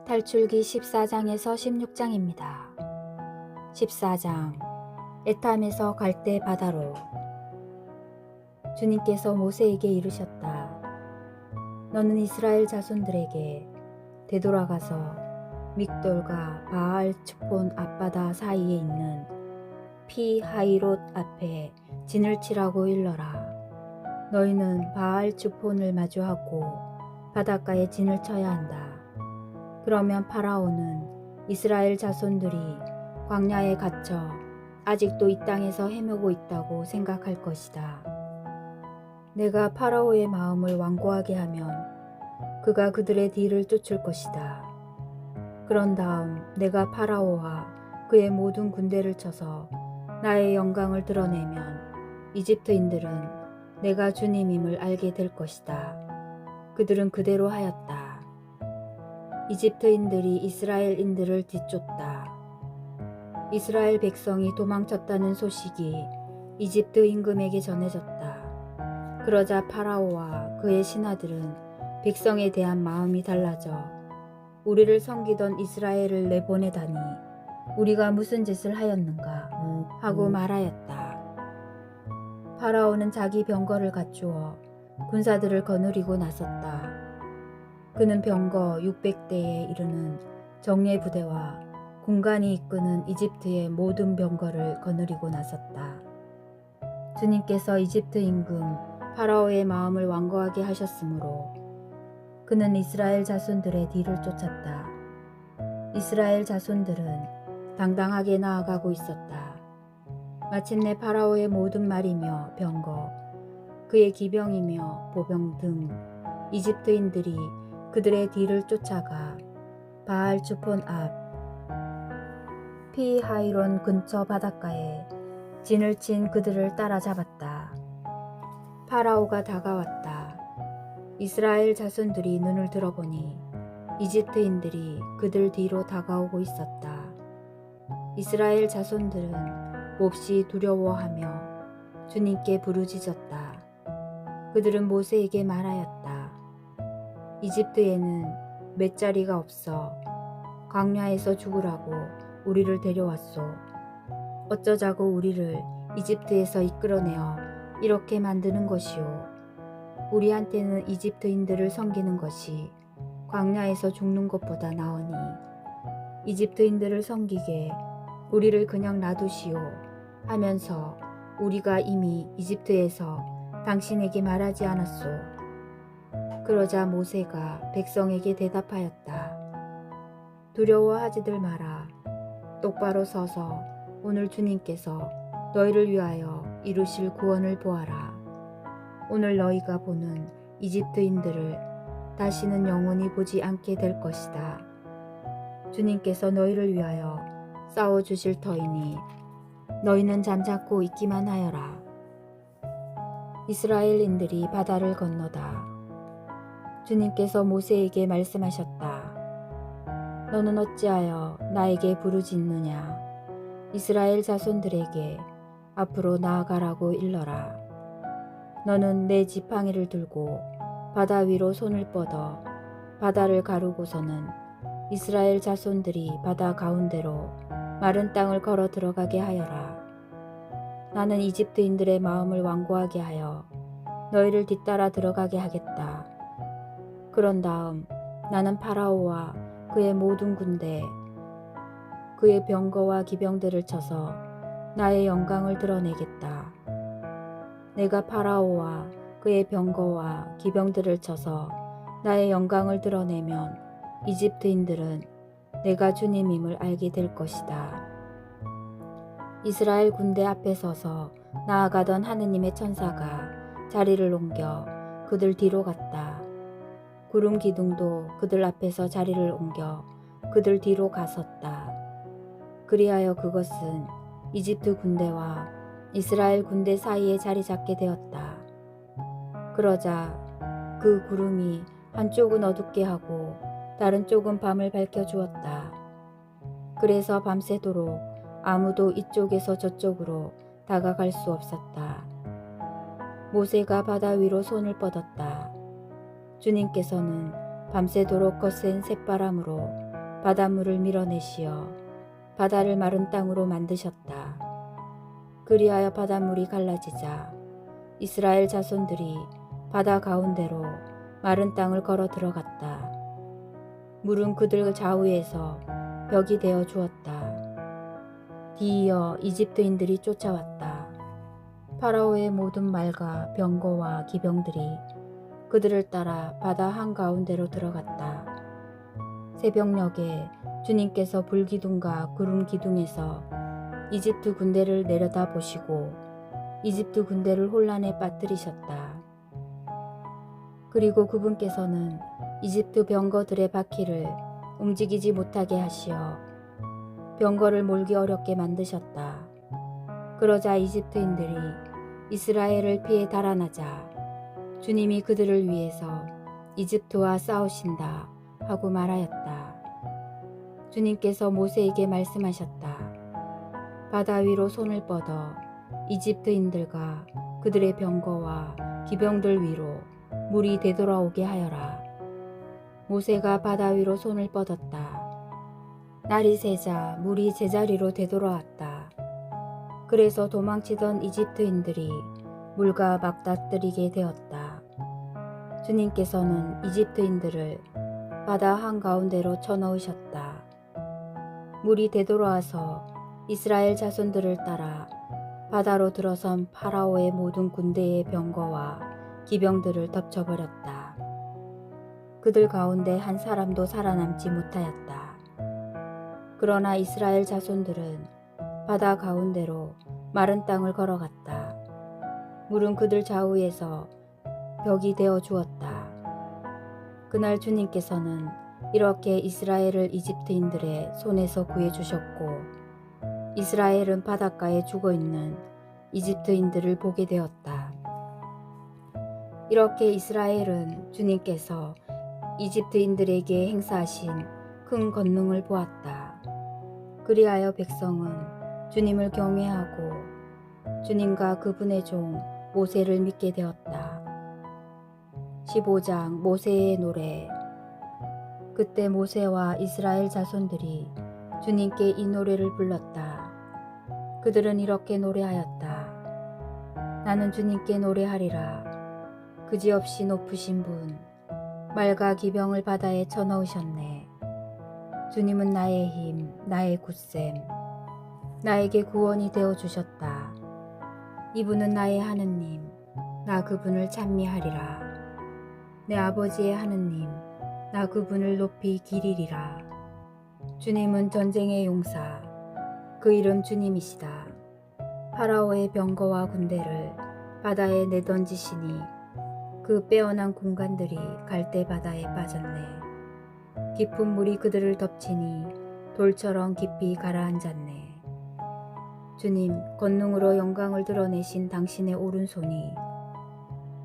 탈출기 14장에서 16장입니다. 14장 에탐에서 갈대 바다로. 주님께서 모세에게 이르셨다. 너는 이스라엘 자손들에게 되돌아가서 믹돌과 바알 츠폰 앞바다 사이에 있는 피 하히롯 앞에 진을 치라고 일러라. 너희는 바알 츠폰을 마주하고 바닷가에 진을 쳐야 한다. 그러면 파라오는 이스라엘 자손들이 광야에 갇혀 아직도 이 땅에서 헤매고 있다고 생각할 것이다. 내가 파라오의 마음을 완고하게 하면 그가 그들의 뒤를 쫓을 것이다. 그런 다음 내가 파라오와 그의 모든 군대를 쳐서 나의 영광을 드러내면 이집트인들은 내가 주님임을 알게 될 것이다. 그들은 그대로 하였다. 이집트인들이 이스라엘인들을 뒤쫓다. 이스라엘 백성이 도망쳤다는 소식이 이집트 임금에게 전해졌다. 그러자 파라오와 그의 신하들은 백성에 대한 마음이 달라져 우리를 섬기던 이스라엘을 내보내다니 우리가 무슨 짓을 하였는가 하고 말하였다. 파라오는 자기 병거를 갖추어 군사들을 거느리고 나섰다. 그는 병거 600대에 이르는 정예 부대와 군관이 이끄는 이집트의 모든 병거를 거느리고 나섰다. 주님께서 이집트 임금 파라오의 마음을 완고하게 하셨으므로 그는 이스라엘 자손들의 뒤를 쫓았다. 이스라엘 자손들은 당당하게 나아가고 있었다. 마침내 파라오의 모든 말이며 병거, 그의 기병이며 보병 등 이집트인들이 그들의 뒤를 쫓아가 바알 츠폰 앞 피 하히론 근처 바닷가에 진을 친 그들을 따라잡았다. 파라오가 다가왔다. 이스라엘 자손들이 눈을 들어보니 이집트인들이 그들 뒤로 다가오고 있었다. 이스라엘 자손들은 몹시 두려워하며 주님께 부르짖었다. 그들은 모세에게 말하였다. 이집트에는 맷자리가 없어 광야에서 죽으라고 우리를 데려왔소. 어쩌자고 우리를 이집트에서 이끌어내어 이렇게 만드는 것이오. 우리한테는 이집트인들을 섬기는 것이 광야에서 죽는 것보다 나으니 이집트인들을 섬기게 우리를 그냥 놔두시오 하면서 우리가 이미 이집트에서 당신에게 말하지 않았소. 그러자 모세가 백성에게 대답하였다. 두려워하지들 마라. 똑바로 서서 오늘 주님께서 너희를 위하여 이루실 구원을 보아라. 오늘 너희가 보는 이집트인들을 다시는 영원히 보지 않게 될 것이다. 주님께서 너희를 위하여 싸워주실 터이니 너희는 잠자코 있기만 하여라. 이스라엘인들이 바다를 건너다. 주님께서 모세에게 말씀하셨다. 너는 어찌하여 나에게 부르짖느냐. 이스라엘 자손들에게 앞으로 나아가라고 일러라. 너는 내 지팡이를 들고 바다 위로 손을 뻗어 바다를 가르고서는 이스라엘 자손들이 바다 가운데로 마른 땅을 걸어 들어가게 하여라. 나는 이집트인들의 마음을 완고하게 하여 너희를 뒤따라 들어가게 하겠다. 그런 다음 나는 파라오와 그의 모든 군대, 그의 병거와 기병들을 쳐서 나의 영광을 드러내겠다. 내가 파라오와 그의 병거와 기병들을 쳐서 나의 영광을 드러내면 이집트인들은 내가 주님임을 알게 될 것이다. 이스라엘 군대 앞에 서서 나아가던 하느님의 천사가 자리를 옮겨 그들 뒤로 갔다. 구름 기둥도 그들 앞에서 자리를 옮겨 그들 뒤로 가섰다. 그리하여 그것은 이집트 군대와 이스라엘 군대 사이에 자리 잡게 되었다. 그러자 그 구름이 한쪽은 어둡게 하고 다른 쪽은 밤을 밝혀주었다. 그래서 밤새도록 아무도 이쪽에서 저쪽으로 다가갈 수 없었다. 모세가 바다 위로 손을 뻗었다. 주님께서는 밤새도록 거센 새바람으로 바닷물을 밀어내시어 바다를 마른 땅으로 만드셨다. 그리하여 바닷물이 갈라지자 이스라엘 자손들이 바다 가운데로 마른 땅을 걸어 들어갔다. 물은 그들 좌우에서 벽이 되어 주었다. 뒤이어 이집트인들이 쫓아왔다. 파라오의 모든 말과 병거와 기병들이 그들을 따라 바다 한가운데로 들어갔다. 새벽녘에 주님께서 불기둥과 구름기둥에서 이집트 군대를 내려다 보시고 이집트 군대를 혼란에 빠뜨리셨다. 그리고 그분께서는 이집트 병거들의 바퀴를 움직이지 못하게 하시어 병거를 몰기 어렵게 만드셨다. 그러자 이집트인들이 이스라엘을 피해 달아나자 주님이 그들을 위해서 이집트와 싸우신다 하고 말하였다. 주님께서 모세에게 말씀하셨다. 바다 위로 손을 뻗어 이집트인들과 그들의 병거와 기병들 위로 물이 되돌아오게 하여라. 모세가 바다 위로 손을 뻗었다. 날이 새자 물이 제자리로 되돌아왔다. 그래서 도망치던 이집트인들이 물과 맞닥뜨리게 되었다. 주님께서는 이집트인들을 바다 한가운데로 쳐넣으셨다. 물이 되돌아와서 이스라엘 자손들을 따라 바다로 들어선 파라오의 모든 군대의 병거와 기병들을 덮쳐버렸다. 그들 가운데 한 사람도 살아남지 못하였다. 그러나 이스라엘 자손들은 바다 가운데로 마른 땅을 걸어갔다. 물은 그들 좌우에서 벽이 되어 주었다. 그날 주님께서는 이렇게 이스라엘을 이집트인들의 손에서 구해주셨고 이스라엘은 바닷가에 죽어있는 이집트인들을 보게 되었다. 이렇게 이스라엘은 주님께서 이집트인들에게 행사하신 큰 권능을 보았다. 그리하여 백성은 주님을 경외하고 주님과 그분의 종 모세를 믿게 되었다. 15장 모세의 노래. 그때 모세와 이스라엘 자손들이 주님께 이 노래를 불렀다. 그들은 이렇게 노래하였다. 나는 주님께 노래하리라. 그지없이 높으신 분, 말과 기병을 바다에 쳐넣으셨네. 주님은 나의 힘, 나의 굳셈, 나에게 구원이 되어주셨다. 이분은 나의 하느님, 나 그분을 찬미하리라. 내 아버지의 하느님, 나 그분을 높이 기리리라. 주님은 전쟁의 용사, 그 이름 주님이시다. 파라오의 병거와 군대를 바다에 내던지시니 그 빼어난 군관들이 갈대 바다에 빠졌네. 깊은 물이 그들을 덮치니 돌처럼 깊이 가라앉았네. 주님, 권능으로 영광을 드러내신 당신의 오른손이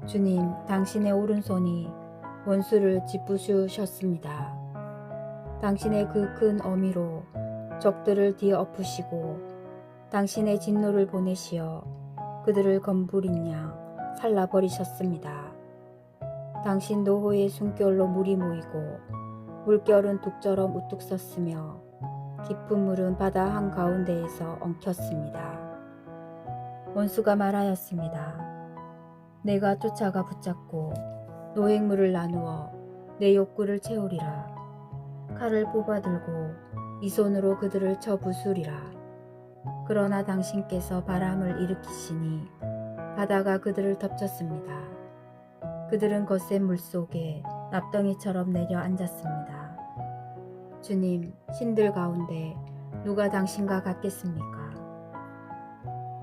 주님, 당신의 오른손이 원수를 짓부수셨습니다. 당신의 그 큰 어미로 적들을 뒤엎으시고 당신의 진노를 보내시어 그들을 검부린 양 살라버리셨습니다. 당신 노호의 숨결로 물이 모이고 물결은 둑처럼 우뚝 섰으며 깊은 물은 바다 한가운데에서 엉켰습니다. 원수가 말하였습니다. 내가 쫓아가 붙잡고 노획물을 나누어 내 욕구를 채우리라. 칼을 뽑아들고 이 손으로 그들을 쳐 부수리라. 그러나 당신께서 바람을 일으키시니 바다가 그들을 덮쳤습니다. 그들은 거센 물속에 납덩이처럼 내려앉았습니다. 주님, 신들 가운데 누가 당신과 같겠습니까?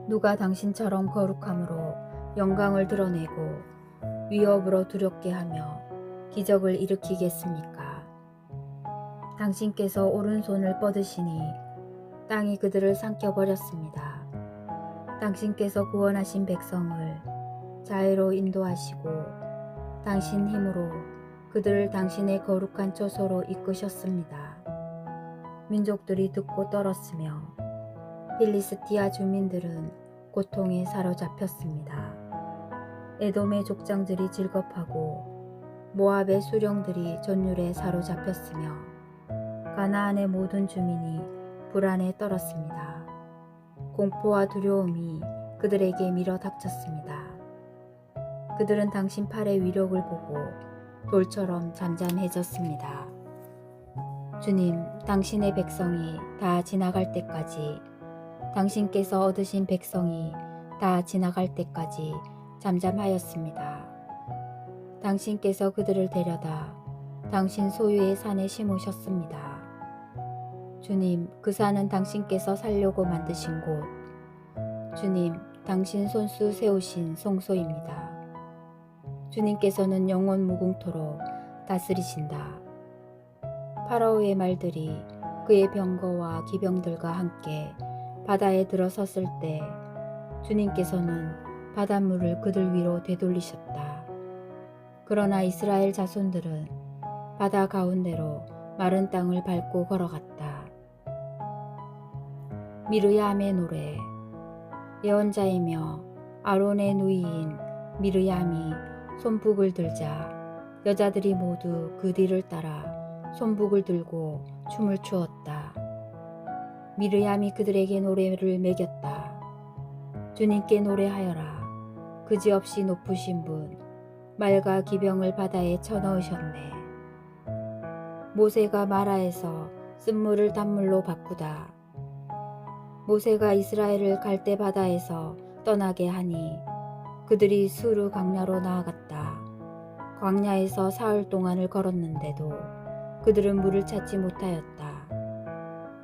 누가 당신처럼 거룩함으로 영광을 드러내고 위협으로 두렵게 하며 기적을 일으키겠습니까? 당신께서 오른손을 뻗으시니 땅이 그들을 삼켜버렸습니다. 당신께서 구원하신 백성을 자애로 인도하시고 당신 힘으로 그들을 당신의 거룩한 처소로 이끄셨습니다. 민족들이 듣고 떨었으며 필리스티아 주민들은 고통에 사로잡혔습니다. 에돔의 족장들이 질겁하고 모압의 수령들이 전율에 사로잡혔으며 가나안의 모든 주민이 불안에 떨었습니다. 공포와 두려움이 그들에게 밀어 닥쳤습니다. 그들은 당신 팔의 위력을 보고 돌처럼 잠잠해졌습니다. 주님, 당신의 백성이 다 지나갈 때까지, 당신께서 얻으신 백성이 다 지나갈 때까지 잠잠하였습니다. 당신께서 그들을 데려다 당신 소유의 산에 심으셨습니다. 주님, 그 산은 당신께서 살려고 만드신 곳, 주님, 당신 손수 세우신 성소입니다. 주님께서는 영원 무궁토록 다스리신다. 파라오의 말들이 그의 병거와 기병들과 함께 바다에 들어섰을 때 주님께서는 바닷물을 그들 위로 되돌리셨다. 그러나 이스라엘 자손들은 바다 가운데로 마른 땅을 밟고 걸어갔다. 미르얌의 노래. 예언자이며 아론의 누이인 미르얌이 손북을 들자 여자들이 모두 그 뒤를 따라 손북을 들고 춤을 추었다. 미르얌이 그들에게 노래를 매겼다. 주님께 노래하여라. 그지없이 높으신 분, 말과 기병을 바다에 쳐넣으셨네. 모세가 마라에서 쓴물을 단물로 바꾸다. 모세가 이스라엘을 갈대 바다에서 떠나게 하니 그들이 수르 광야로 나아갔다. 광야에서 사흘 동안을 걸었는데도 그들은 물을 찾지 못하였다.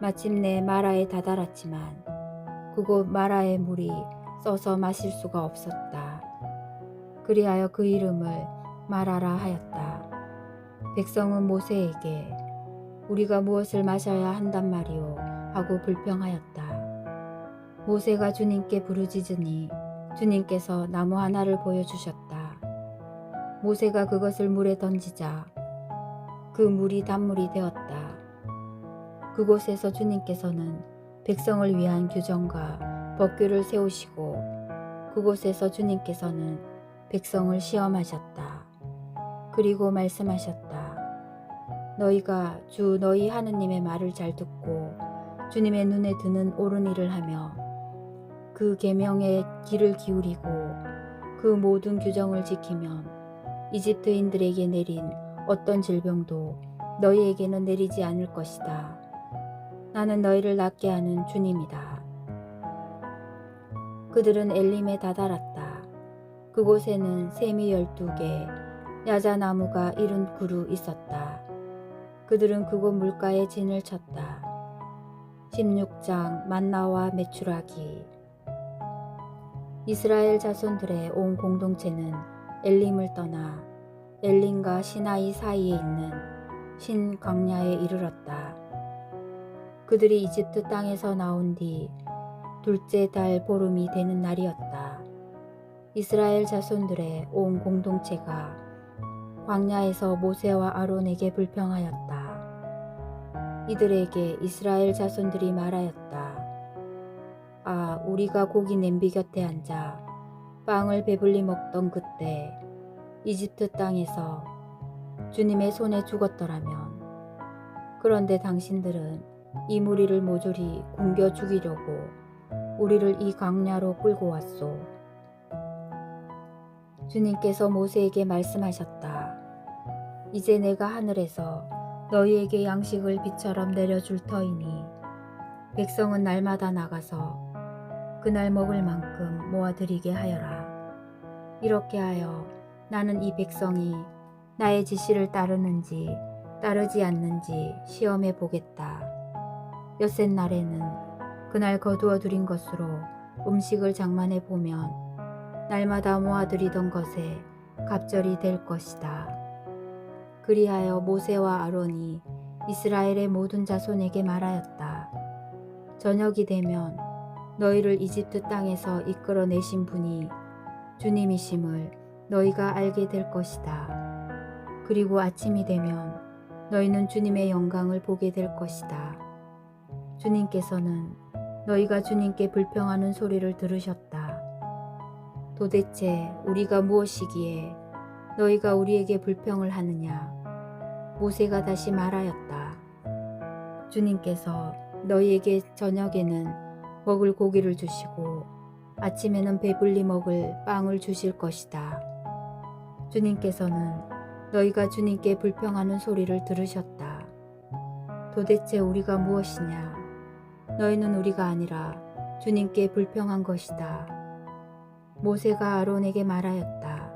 마침내 마라에 다다랐지만 그곳 마라의 물이 써서 마실 수가 없었다. 그리하여 그 이름을 마라라 하였다. 백성은 모세에게 우리가 무엇을 마셔야 한단 말이오 하고 불평하였다. 모세가 주님께 부르짖으니 주님께서 나무 하나를 보여주셨다. 모세가 그것을 물에 던지자 그 물이 단물이 되었다. 그곳에서 주님께서는 백성을 위한 규정과 법규를 세우시고 그곳에서 주님께서는 백성을 시험하셨다. 그리고 말씀하셨다. 너희가 주 너희 하느님의 말을 잘 듣고 주님의 눈에 드는 옳은 일을 하며 그 계명에 귀를 기울이고 그 모든 규정을 지키면 이집트인들에게 내린 어떤 질병도 너희에게는 내리지 않을 것이다. 나는 너희를 낫게 하는 주님이다. 그들은 엘림에 다다랐다. 그곳에는 샘이 12개, 야자나무가 70그루 있었다. 그들은 그곳 물가에 진을 쳤다. 16장 만나와 메추라기. 이스라엘 자손들의 온 공동체는 엘림을 떠나 엘림과 시나이 사이에 있는 신 광야에 이르렀다. 그들이 이집트 땅에서 나온 뒤 둘째 달 보름이 되는 날이었다. 이스라엘 자손들의 온 공동체가 광야에서 모세와 아론에게 불평하였다. 이들에게 이스라엘 자손들이 말하였다. 아, 우리가 고기 냄비 곁에 앉아 빵을 배불리 먹던 그때 이집트 땅에서 주님의 손에 죽었더라면. 그런데 당신들은 이 무리를 모조리 굶겨 죽이려고 우리를 이 광야로 끌고 왔소. 주님께서 모세에게 말씀하셨다. 이제 내가 하늘에서 너희에게 양식을 비처럼 내려줄 터이니 백성은 날마다 나가서 그날 먹을 만큼 모아들이게 하여라. 이렇게 하여 나는 이 백성이 나의 지시를 따르는지 따르지 않는지 시험해 보겠다. 엿새 날에는 그날 거두어 들인 것으로 음식을 장만해 보면 날마다 모아들이던 것에 갑절이 될 것이다. 그리하여 모세와 아론이 이스라엘의 모든 자손에게 말하였다. 저녁이 되면 너희를 이집트 땅에서 이끌어내신 분이 주님이심을 너희가 알게 될 것이다. 그리고 아침이 되면 너희는 주님의 영광을 보게 될 것이다. 주님께서는 너희가 주님께 불평하는 소리를 들으셨다. 도대체 우리가 무엇이기에 너희가 우리에게 불평을 하느냐? 모세가 다시 말하였다. 주님께서 너희에게 저녁에는 먹을 고기를 주시고 아침에는 배불리 먹을 빵을 주실 것이다. 주님께서는 너희가 주님께 불평하는 소리를 들으셨다. 도대체 우리가 무엇이냐? 너희는 우리가 아니라 주님께 불평한 것이다. 모세가 아론에게 말하였다.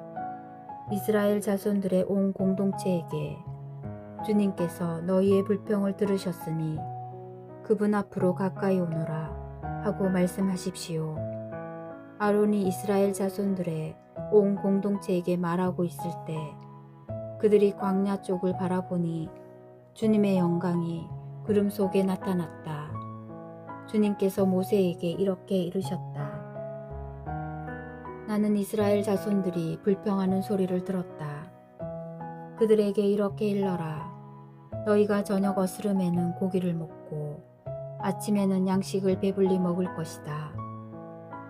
이스라엘 자손들의 온 공동체에게 주님께서 너희의 불평을 들으셨으니 그분 앞으로 가까이 오너라 하고 말씀하십시오. 아론이 이스라엘 자손들의 온 공동체에게 말하고 있을 때 그들이 광야 쪽을 바라보니 주님의 영광이 구름 속에 나타났다. 주님께서 모세에게 이렇게 이르셨다. 나는 이스라엘 자손들이 불평하는 소리를 들었다. 그들에게 이렇게 일러라. 너희가 저녁 어스름에는 고기를 먹고 아침에는 양식을 배불리 먹을 것이다.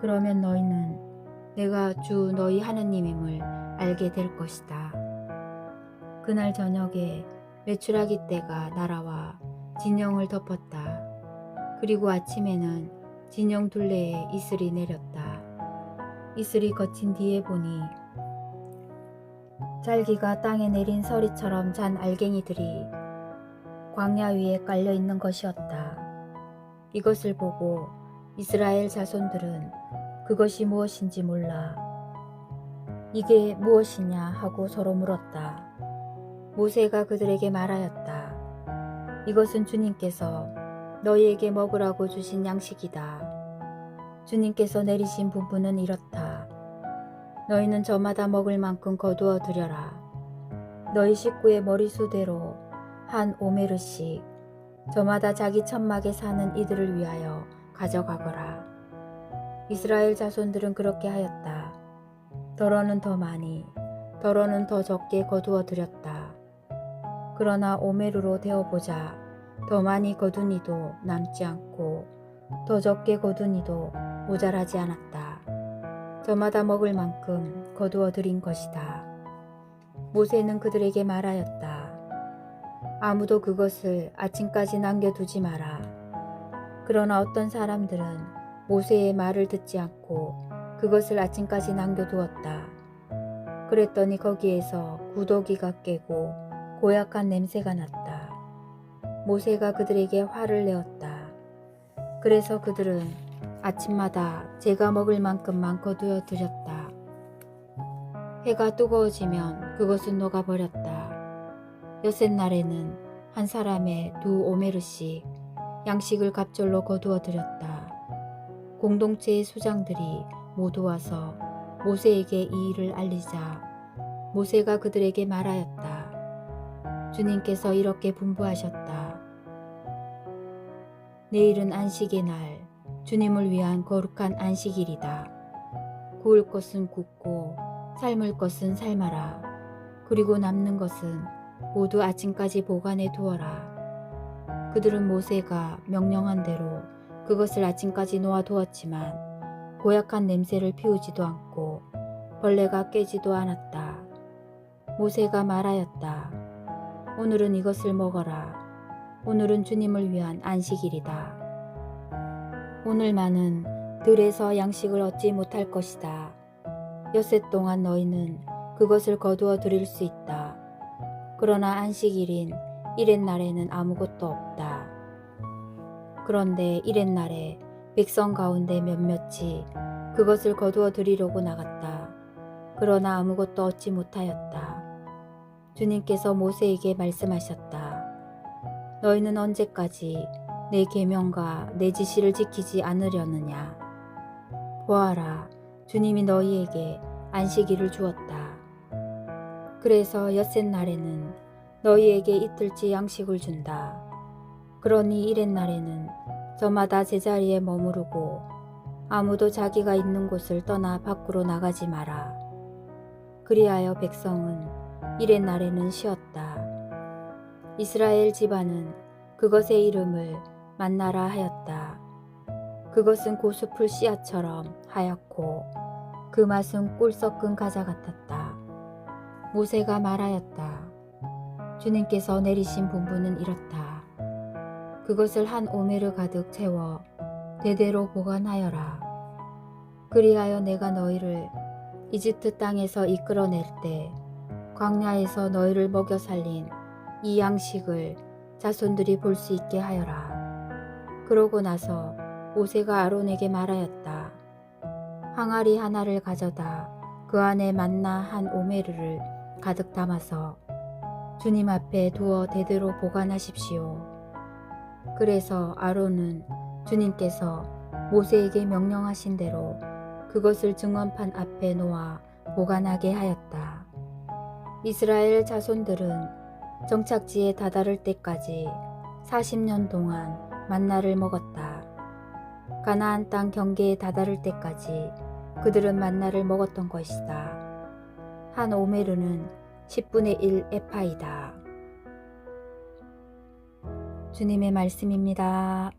그러면 너희는 내가 주 너희 하느님임을 알게 될 것이다. 그날 저녁에 메추라기 떼가 날아와 진영을 덮었다. 그리고 아침에는 진영 둘레에 이슬이 내렸다. 이슬이 거친 뒤에 보니 잘기가 땅에 내린 서리처럼 잔 알갱이들이 광야 위에 깔려 있는 것이었다. 이것을 보고 이스라엘 자손들은 그것이 무엇인지 몰라 이게 무엇이냐 하고 서로 물었다. 모세가 그들에게 말하였다. 이것은 주님께서 너희에게 먹으라고 주신 양식이다. 주님께서 내리신 분부는 이렇다. 너희는 저마다 먹을 만큼 거두어 들여라. 너희 식구의 머리수대로 한 오메르씩 저마다 자기 천막에 사는 이들을 위하여 가져가거라. 이스라엘 자손들은 그렇게 하였다. 더러는 더 많이, 더러는 더 적게 거두어 들였다. 그러나 오메르로 되어보자 더 많이 거둔 이도 남지 않고 더 적게 거둔 이도 모자라지 않았다. 저마다 먹을 만큼 거두어 들인 것이다. 모세는 그들에게 말하였다. 아무도 그것을 아침까지 남겨두지 마라. 그러나 어떤 사람들은 모세의 말을 듣지 않고 그것을 아침까지 남겨두었다. 그랬더니 거기에서 구더기가 깨고 고약한 냄새가 났다. 모세가 그들에게 화를 내었다. 그래서 그들은 아침마다 제가 먹을 만큼만 거두어 들였다. 해가 뜨거워지면 그것은 녹아버렸다. 엿새 날에는 한 사람의 2오메르씩 양식을 갑절로 거두어 들였다. 공동체의 수장들이 모두 와서 모세에게 이 일을 알리자 모세가 그들에게 말하였다. 주님께서 이렇게 분부하셨다. 내일은 안식의 날, 주님을 위한 거룩한 안식일이다. 구울 것은 굽고 삶을 것은 삶아라. 그리고 남는 것은 모두 아침까지 보관해 두어라. 그들은 모세가 명령한 대로 그것을 아침까지 놓아 두었지만 고약한 냄새를 피우지도 않고 벌레가 깨지도 않았다. 모세가 말하였다. 오늘은 이것을 먹어라. 오늘은 주님을 위한 안식일이다. 오늘만은 들에서 양식을 얻지 못할 것이다. 엿새 동안 너희는 그것을 거두어 드릴 수 있다. 그러나 안식일인 이렛날에는 아무것도 없다. 그런데 이렛날에 백성 가운데 몇몇이 그것을 거두어 드리려고 나갔다. 그러나 아무것도 얻지 못하였다. 주님께서 모세에게 말씀하셨다. 너희는 언제까지 내 계명과 내 지시를 지키지 않으려느냐. 보아라, 주님이 너희에게 안식일을 주었다. 그래서 엿새 날에는 너희에게 이틀치 양식을 준다. 그러니 이렛날에는 저마다 제자리에 머무르고 아무도 자기가 있는 곳을 떠나 밖으로 나가지 마라. 그리하여 백성은 이렛날에는 쉬었다. 이스라엘 집안은 그것의 이름을 만나라 하였다. 그것은 고수풀 씨앗처럼 하얗고 그 맛은 꿀 섞은 과자 같았다. 모세가 말하였다. 주님께서 내리신 분부는 이렇다. 그것을 한 오메르 가득 채워 대대로 보관하여라. 그리하여 내가 너희를 이집트 땅에서 이끌어낼 때 광야에서 너희를 먹여 살린 이 양식을 자손들이 볼 수 있게 하여라. 그러고 나서 모세가 아론에게 말하였다. 항아리 하나를 가져다 그 안에 만나 한 오메르를 가득 담아서 주님 앞에 두어 대대로 보관하십시오. 그래서 아론은 주님께서 모세에게 명령하신 대로 그것을 증언판 앞에 놓아 보관하게 하였다. 이스라엘 자손들은 정착지에 다다를 때까지 40년 동안 만나를 먹었다. 가나안 땅 경계에 다다를 때까지 그들은 만나를 먹었던 것이다. 한 오메르는 10분의 1 에파이다. 주님의 말씀입니다.